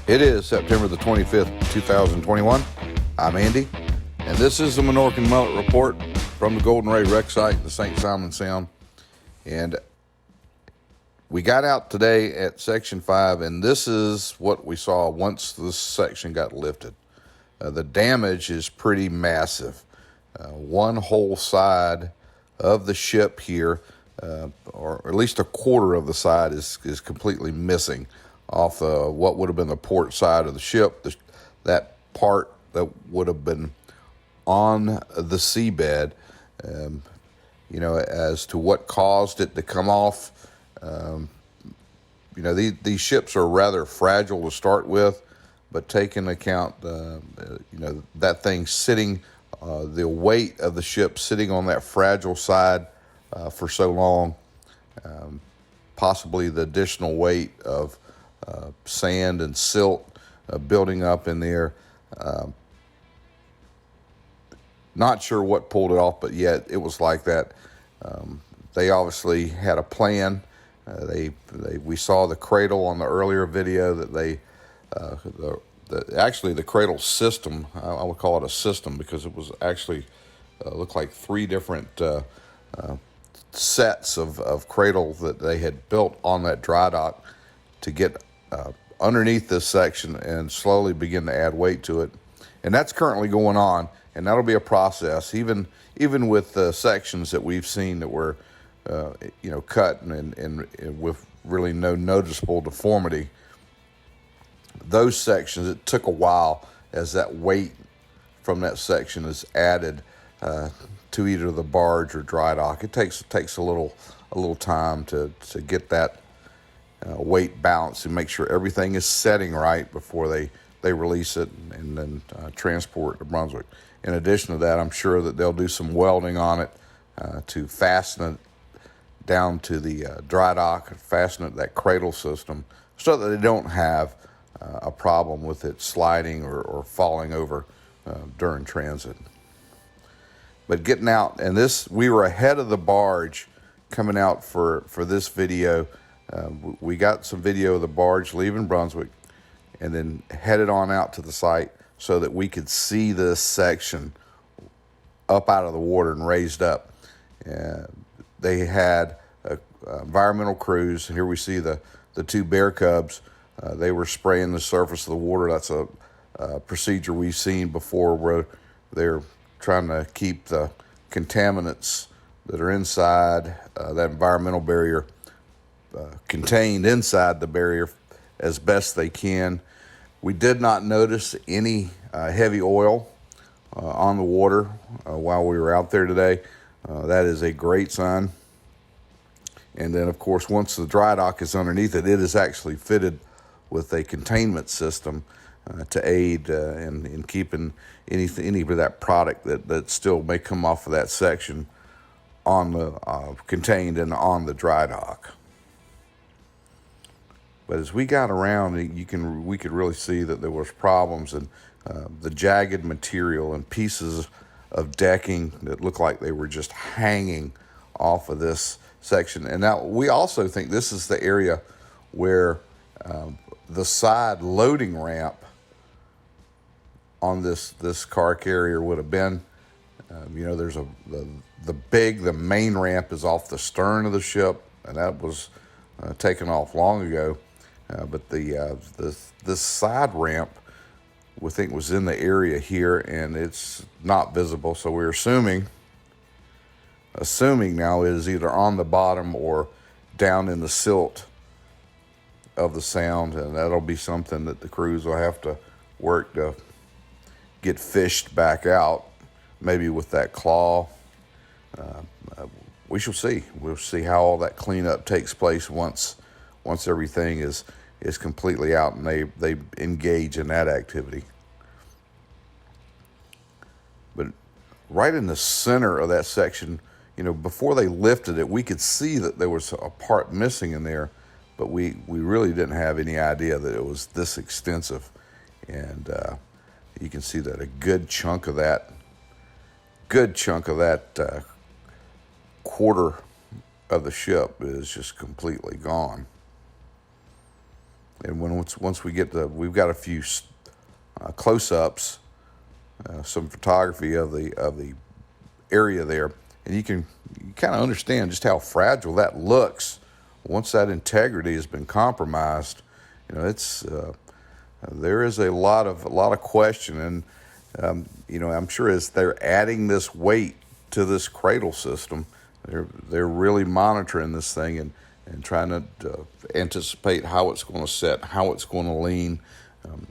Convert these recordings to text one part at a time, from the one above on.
It is September the 25th, 2021. I'm Andy, and this is the Minorcan Mullet Report from the Golden Ray Rec Site, the St. Simons Sound. And we got out today at Section 5, and this is what we saw once this section got lifted. The damage is pretty massive. One whole side of the ship here, or at least a quarter of the side, is completely missing off what would have been the port side of the ship. That part that would have been on the seabed, as to what caused it to come off. These ships are rather fragile to start with, but take into account, that thing sitting, the weight of the ship sitting on that fragile side for so long, possibly the additional weight of sand and silt building up in there. Not sure what pulled it off, but yet it was like that. They obviously had a plan. We saw the cradle on the earlier video that the cradle system. I would call it a system because it was actually looked like three different sets of cradle that they had built on that dry dock to get underneath this section and slowly begin to add weight to it. And that's currently going on, and that'll be a process. Even with the sections that we've seen that were cut and with really no noticeable deformity, those sections, it took a while as that weight from that section is added to either the barge or dry dock. It takes a little time to get that weight balance and make sure everything is setting right before they release it and then transport it to Brunswick. In addition to that, I'm sure that they'll do some welding on it to fasten it down to the dry dock, fasten it to that cradle system so that they don't have a problem with it sliding or falling over during transit. But getting out, and we were ahead of the barge coming out for this video. We got some video of the barge leaving Brunswick and then headed on out to the site so that we could see this section up out of the water and raised up. They had environmental crews, and here we see the two bear cubs. They were spraying the surface of the water. That's a procedure we've seen before where they're trying to keep the contaminants that are inside that environmental barrier contained inside the barrier as best they can. We did not notice any heavy oil on the water while we were out there today. That is a great sign. And then, of course, once the dry dock is underneath it, it is actually fitted with a containment system to aid in keeping any of that product that still may come off of that section on the contained and on the dry dock. But as we got around, we could really see that there was problems, and the jagged material and pieces of decking that looked like they were just hanging off of this section. And now we also think this is the area where the side loading ramp on this car carrier would have been. There's the main ramp is off the stern of the ship, and that was taken off long ago. But this side ramp, we think, was in the area here, and it's not visible. So we're assuming now it is either on the bottom or down in the silt of the sound, and that'll be something that the crews will have to work to get fished back out, maybe with that claw. We shall see. We'll see how all that cleanup takes place once everything is completely out and they engage in that activity. But right in the center of that section, before they lifted it, we could see that there was a part missing in there, but we really didn't have any idea that it was this extensive. And you can see that a good chunk of that quarter of the ship is just completely gone. And once we get we've got a few close-ups, some photography of the area there, and you kind of understand just how fragile that looks once that integrity has been compromised. It's there is a lot of question, and I'm sure as they're adding this weight to this cradle system, they're really monitoring this thing and trying to anticipate how it's going to set, how it's going to lean.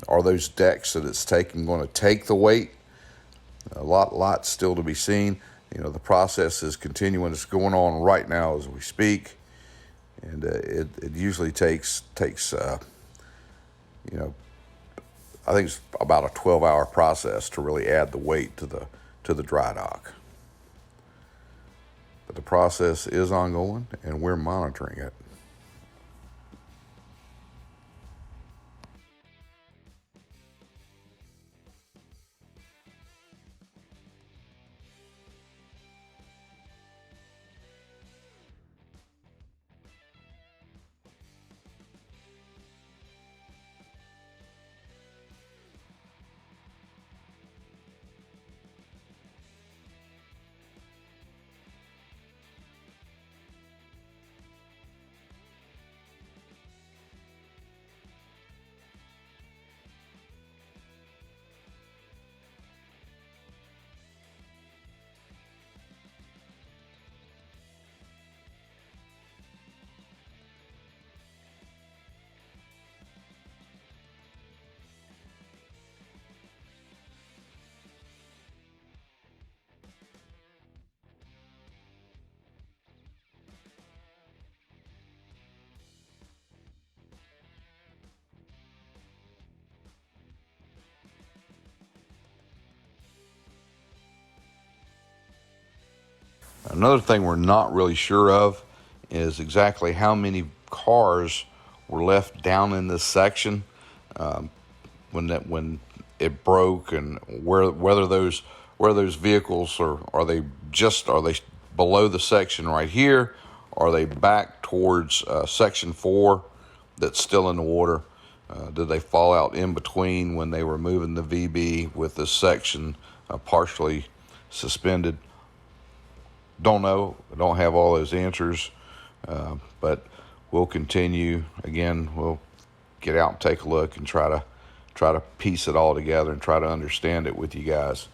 Are those decks that it's taking going to take the weight? A lot still to be seen. The process is continuing. It's going on right now as we speak, and it usually takes I think it's about a 12-hour process to really add the weight to the dry dock. But the process is ongoing, and we're monitoring it. Another thing we're not really sure of is exactly how many cars were left down in this section when it broke, and whether those vehicles are they below the section right here, are they back towards section 4 that's still in the water? Did they fall out in between when they were moving the VB with this section partially suspended? Don't know. I don't have all those answers, but we'll continue. Again, we'll get out and take a look and try to piece it all together and try to understand it with you guys.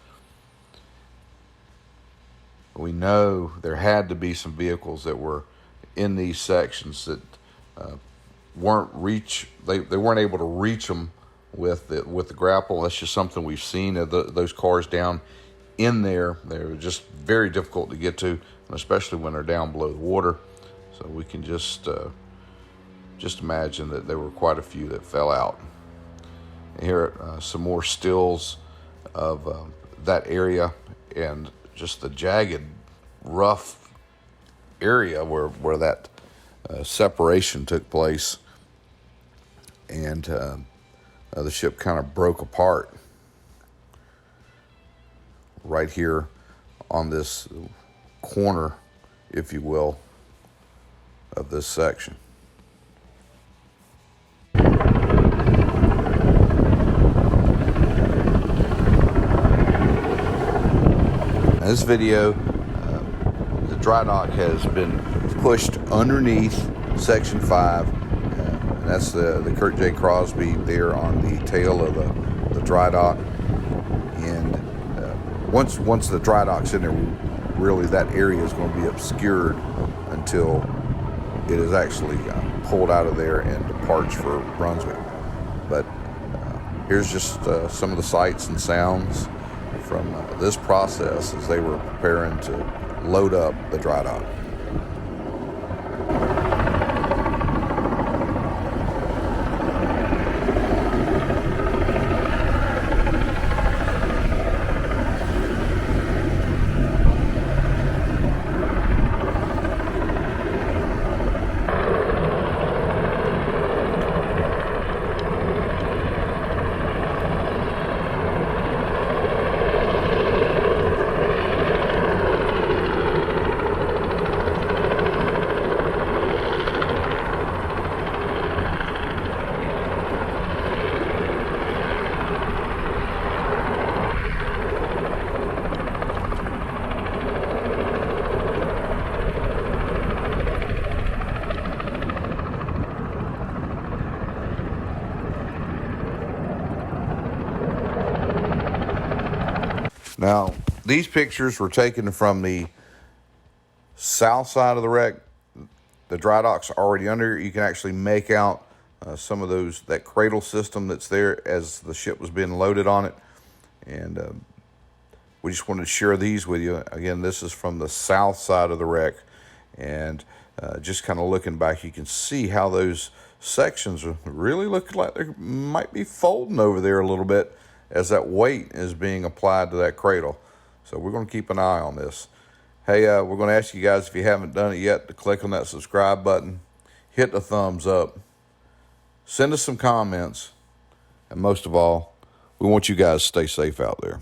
We know there had to be some vehicles that were in these sections that they weren't able to reach them with the grapple. That's just something we've seen. Those cars down in there, they're just very difficult to get to, and especially when they're down below the water. So we can just imagine that there were quite a few that fell out. And here are some more stills of that area and just the jagged, rough area where that separation took place, and the ship kind of broke apart right here on this corner, if you will, of this section. Now this video, the dry dock has been pushed underneath section 5. And that's the Kurt J. Crosby there on the tail of the dry dock. And once the dry dock's in there, really that area is going to be obscured until it is actually pulled out of there and departs for Brunswick. But here's just some of the sights and sounds from this process as they were preparing to load up the dry dock. Now, these pictures were taken from the south side of the wreck. The dry dock's already under. You can actually make out some of that cradle system that's there as the ship was being loaded on it. And we just wanted to share these with you. Again, this is from the south side of the wreck. And just kind of looking back, you can see how those sections are really looking like they might be folding over there a little bit as that weight is being applied to that cradle. So we're going to keep an eye on this. Hey, we're going to ask you guys, if you haven't done it yet, to click on that subscribe button, hit the thumbs up, send us some comments, and most of all, we want you guys to stay safe out there.